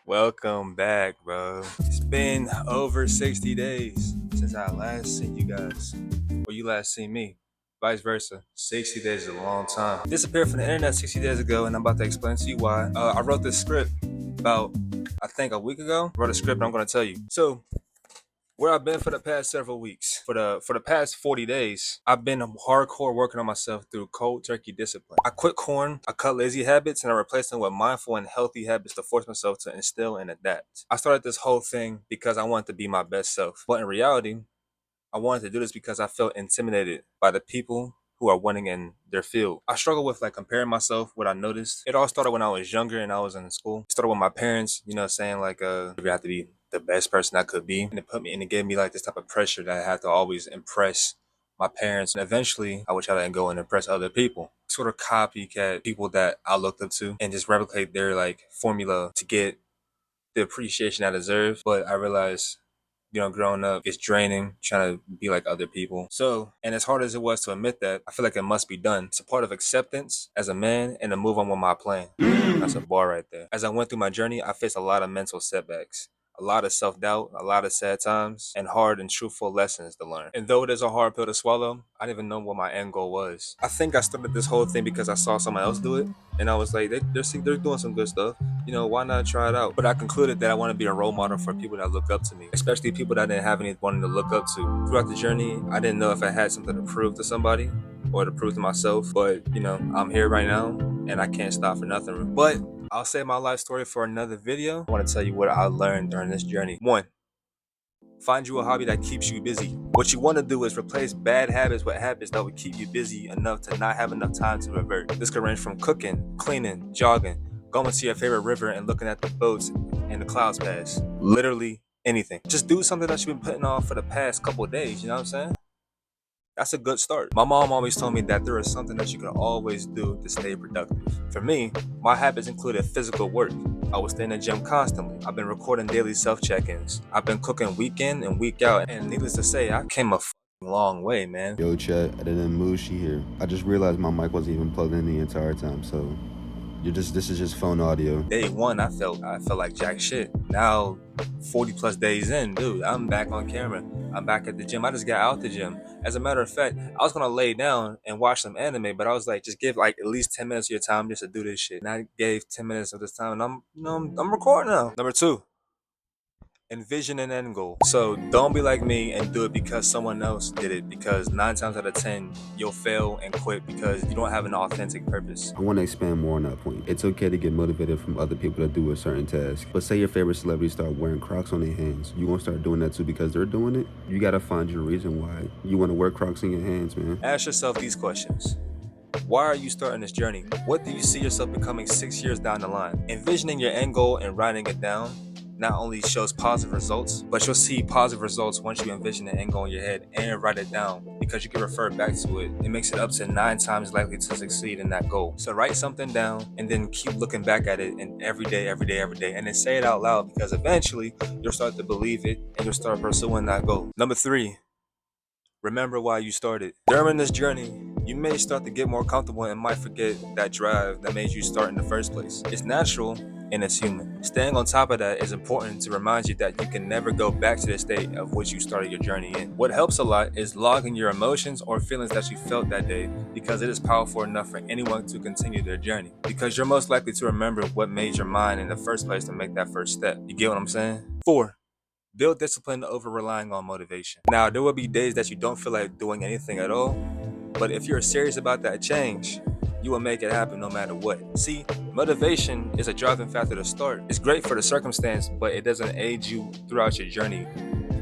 Welcome back, bro. It's been over 60 days since I last seen you guys, or you last seen me. Vice versa. 60 days is a long time. Disappeared from the internet 60 days ago, and I'm about to explain to you why. I wrote this script about, I think, a week ago. Wrote a script, and I'm going to tell you. So, where I've been for the past several weeks. For the past 40 days, I've been hardcore working on myself through cold turkey discipline. I quit corn, I cut lazy habits, and I replaced them with mindful and healthy habits to force myself to instill and adapt. I started this whole thing because I wanted to be my best self. But in reality, I wanted to do this because I felt intimidated by the people who are winning in their field. I struggle with like comparing myself, what I noticed. It all started when I was younger and I was in school. It started with my parents, saying like you have to be the best person I could be. And it gave me like this type of pressure that I had to always impress my parents. And eventually I would try to go and impress other people. Sort of copycat people that I looked up to and just replicate their like formula to get the appreciation I deserve. But I realized growing up, it's draining trying to be like other people. So, and as hard as it was to admit that, I feel like it must be done. It's a part of acceptance as a man and to move on with my plan. That's a bar right there. As I went through my journey, I faced a lot of mental setbacks. A lot of self doubt, a lot of sad times, and hard and truthful lessons to learn. And though it is a hard pill to swallow, I didn't even know what my end goal was. I think I started this whole thing because I saw someone else do it, and I was like, they're doing some good stuff. Why not try it out? But I concluded that I want to be a role model for people that look up to me, especially people that I didn't have anyone to look up to. Throughout the journey, I didn't know if I had something to prove to somebody or to prove to myself, but I'm here right now and I can't stop for nothing. But I'll save my life story for another video. I want to tell you what I learned during this journey. One, find you a hobby that keeps you busy. What you want to do is replace bad habits with habits that will keep you busy enough to not have enough time to revert. This could range from cooking, cleaning, jogging, going to your favorite river and looking at the boats and the clouds pass. Literally anything. Just do something that you've been putting off for the past couple of days, you know what I'm saying? That's a good start. My mom always told me that there is something that you can always do to stay productive. For me, my habits included physical work. I was in the gym constantly. I've been recording daily self-check-ins. I've been cooking week in and week out. And needless to say, I came a long way, man. Yo, chat, I didn't Mooshi here. I just realized my mic wasn't even plugged in the entire time, so this is just phone audio. Day one, I felt like jack shit. Now, 40 plus days in, dude, I'm back on camera. I'm back at the gym. I just got out the gym. As a matter of fact, I was gonna lay down and watch some anime, but I was like, just give like at least 10 minutes of your time just to do this shit. And I gave 10 minutes of this time, and I'm recording now. Number two, envision an end goal. So don't be like me and do it because someone else did it, because 9 times out of 10 you'll fail and quit because you don't have an authentic purpose. I want to expand more on that point. It's okay to get motivated from other people to do a certain task, but say your favorite celebrity start wearing Crocs on their hands. You won't start doing that too because they're doing it? You gotta find your reason why you want to wear Crocs in your hands, man. Ask yourself these questions. Why are you starting this journey? What do you see yourself becoming 6 years down the line? Envisioning your end goal and writing it down not only shows positive results, but you'll see positive results once you envision the end goal in your head and write it down, because you can refer back to it. It makes it up to 9 times likely to succeed in that goal. So write something down and then keep looking back at it, and every day, and then say it out loud, because eventually you'll start to believe it and you'll start pursuing that goal. Number 3, remember why you started. During this journey, you may start to get more comfortable and might forget that drive that made you start in the first place. It's natural and it's human. Staying on top of that is important to remind you that you can never go back to the state of which you started your journey in. What helps a lot is logging your emotions or feelings that you felt that day, because it is powerful enough for anyone to continue their journey, because you're most likely to remember what made your mind in the first place to make that first step. You get what I'm saying? 4, build discipline over relying on motivation. Now, there will be days that you don't feel like doing anything at all, but if you're serious about that change, you will make it happen no matter what. See, motivation is a driving factor to start. It's great for the circumstance, but it doesn't aid you throughout your journey.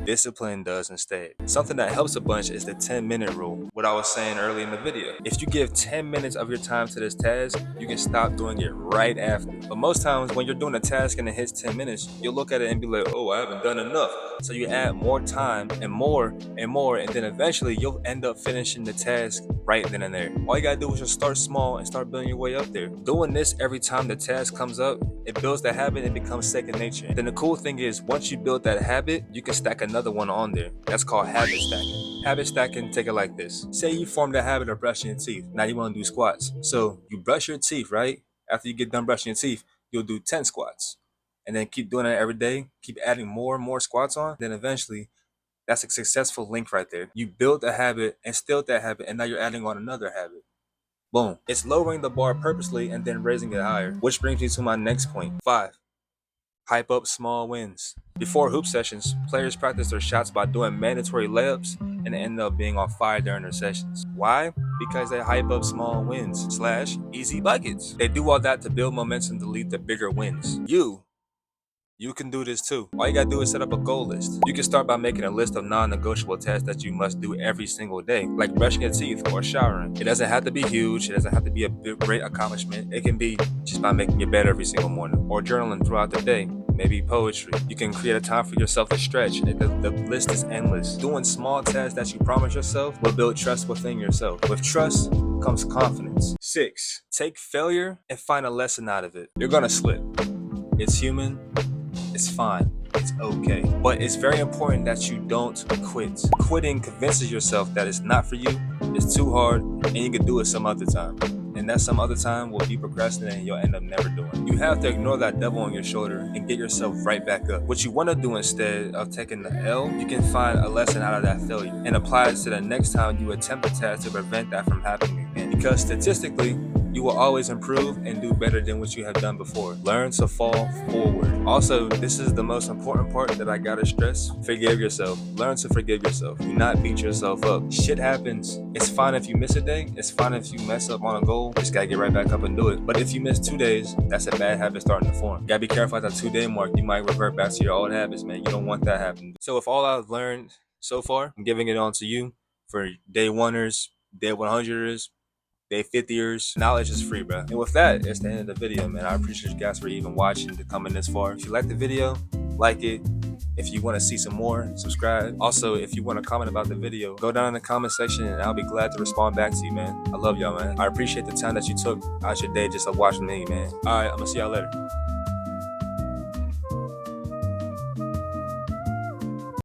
Discipline does instead. Something that helps a bunch is the 10-minute rule. What I was saying early in the video. If you give 10 minutes of your time to this task, you can stop doing it right after. But most times when you're doing a task and it hits 10 minutes, you'll look at it and be like, oh, I haven't done enough. So you add more time and more, and then eventually you'll end up finishing the task right then and there. All you gotta do is just start small and start building your way up there. Doing this every time the task comes up, it builds that habit and becomes second nature. Then the cool thing is, once you build that habit, you can stack another one on there. That's called habit stacking. Habit stacking, take it like this. Say you formed the habit of brushing your teeth. Now you want to do squats. So you brush your teeth, right? After you get done brushing your teeth, you'll do 10 squats. and then keep doing it every day, keep adding more and more squats on, then eventually that's a successful link right there. You built a habit, instilled that habit, and now you're adding on another habit. Boom. It's lowering the bar purposely and then raising it higher. Which brings me to my next point. 5. Hype up small wins. Before hoop sessions, players practice their shots by doing mandatory layups and end up being on fire during their sessions. Why? Because they hype up small wins / easy buckets. They do all that to build momentum to lead to bigger wins. You can do this too. All you gotta do is set up a goal list. You can start by making a list of non-negotiable tasks that you must do every single day, like brushing your teeth or showering. It doesn't have to be huge. It doesn't have to be a big, great accomplishment. It can be just by making your bed every single morning or journaling throughout the day. Maybe poetry. You can create a time for yourself to stretch. The list is endless. Doing small tasks that you promise yourself will build trust within yourself. With trust comes confidence. 6. Take failure and find a lesson out of it. You're gonna slip. It's human. It's fine. It's okay. But it's very important that you don't quit. Quitting convinces yourself that it's not for you, it's too hard, and you can do it some other time. And that some other time will be procrastinating you'll end up never doing. You have to ignore that devil on your shoulder and get yourself right back up. What you want to do instead of taking the L, you can find a lesson out of that failure and apply it to the next time you attempt a task to prevent that from happening again. Because statistically, you will always improve and do better than what you have done before. Learn to fall forward. Also, this is the most important part that I gotta stress. Forgive yourself. Learn to forgive yourself. Do not beat yourself up. Shit happens. It's fine if you miss a day. It's fine if you mess up on a goal. Just gotta get right back up and do it. But if you miss 2 days, that's a bad habit starting to form. You gotta be careful at that 2-day mark. You might revert back to your old habits, man. You don't want that happening. So if all I've learned so far, I'm giving it on to you. For day oneers, day 100ers, day 50ers. Knowledge is free, bro. And with that, it's the end of the video, man. I appreciate you guys for even watching to coming this far. If you like the video, like it. If you want to see some more, subscribe. Also, if you want to comment about the video, go down in the comment section and I'll be glad to respond back to you, man. I love y'all, man. I appreciate the time that you took out your day just to watch me, man. All right, I'm gonna see y'all later.